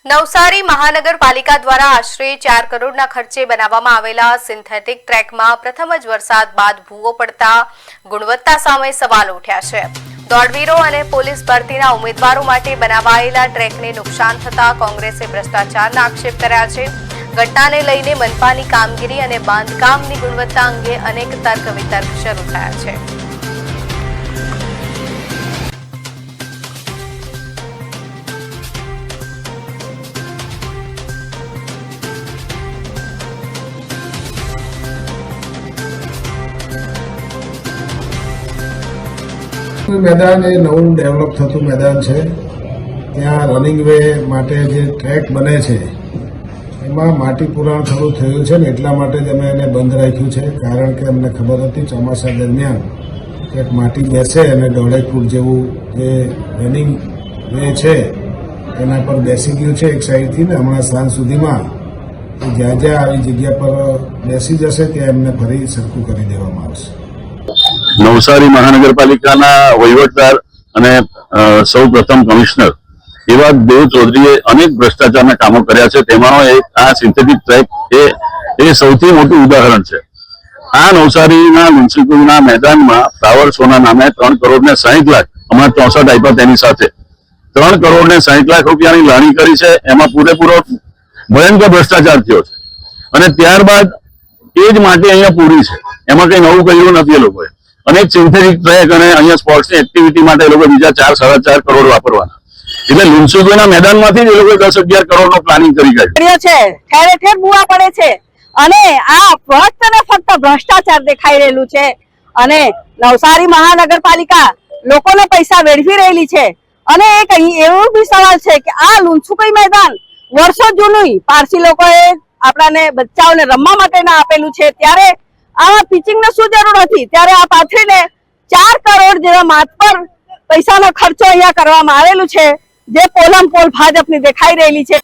નવસારી મહાનગરપાલિકા દ્વારા આશરે 4 કરોડના ખર્ચે બનાવવામાં આવેલા સિન્થેટિક ટ્રેકમાં પ્રથમ જ વરસાદ બાદ ભૂવો પડતા ગુણવત્તા સામે સવાલ ઉઠ્યા છે। દોડવીરો અને પોલીસ ભરતીના ઉમેદવારો માટે બનાવાયેલા ટ્રેકને નુકસાન થતા કોંગ્રેસે ભ્રષ્ટાચારના આક્ષેપ કર્યા છે। ઘટનાને લઈને મનપાની કામગીરી અને બાંધકામની ગુણવત્તા અંગે અનેક તર્ક વિતર્ક શરૂ થયા છે। मैदान ए नવું डेवलप થતું मैदान है। ત્યાં રનિંગ वे માટે જે ટ્રેક બને છે એમાં માટી પુરાણ થોડું થયું છે ને એટલા માટે જ અમે એને બંધ રાખ્યું છે, કારણ કે અમને ખબર હતી ચોમાસા દરમિયાન એક માટી બેસે અને 1.5 ફૂટ જેવું જે રનિંગ वे છે એના પર બેસી ગયું છે એક સાઈડથી ને હમણાં સાંજ સુધીમાં જ્યાં જ્યાં આવી જગ્યા પર બેસી જશે ત્યાં એમને ફરી સરખું કરી દેવામાં આવશે। નવસારી મહાનગરપાલિકાના વહીવટદાર અને સૌ પ્રથમ કમિશનર એવા દેવ ચૌધરીએ અનેક ભ્રષ્ટાચારના કામો કર્યા છે। તેમાંનો એક આ સિન્થેટિક ટ્રેક એ સૌથી મોટું ઉદાહરણ છે। આ નવસારીના મ્યુનિસિપલના મેદાનમાં ફ્લાવર શોના નામે 3 કરોડ ને 60 લાખ અમારા 64 આપ્યા, તેની સાથે 3 કરોડ ને 60 લાખ રૂપિયાની લાણી કરી છે। એમાં પૂરેપૂરો ભયંકર ભ્રષ્ટાચાર થયો છે અને ત્યારબાદ એ જ માટે અહીંયા પૂરી છે, એમાં કઈ નવું કર્યું નથી। એ લોકોએ અનેક સિન્થેટિક ટ્રેક અને અહીંયા સ્પોર્ટ્સની એક્ટિવિટી માટે એ લોકો બીજા 4-4.5 કરોડ વાપરવાના, એટલે લુન્સુગોના મેદાનમાંથી જ એ લોકો 10-11 કરોડનો પ્લાનિંગ કરી કાઢ્યો છે। ઠેર ઠેર બુઆ પડે છે અને આ ફક્ત ને ફક્ત ભ્રષ્ટાચાર દેખાઈ રહેલું છે અને નવસારી મહાનગરપાલિકા લોકોને પૈસા વેડફી રહેલી છે। અને એક એવો બી સવાલ છે કે આ લુન્સુગઈ મેદાન વર્ષો જૂનું પારસી લોકોએ આપણાને બચ્ચાઓને રમવા માટે ના આપેલું છે, ત્યારે આ પિચિંગને શું જરૂર હતી? ત્યારે આ પાથરીને 4 કરોડ જેવા માથ પર પૈસાનો ખર્ચો અહીંયા કરવામાં આવેલું છે, જે પોલમ પોલ ભાજપની દેખાઈ રહેલી છે।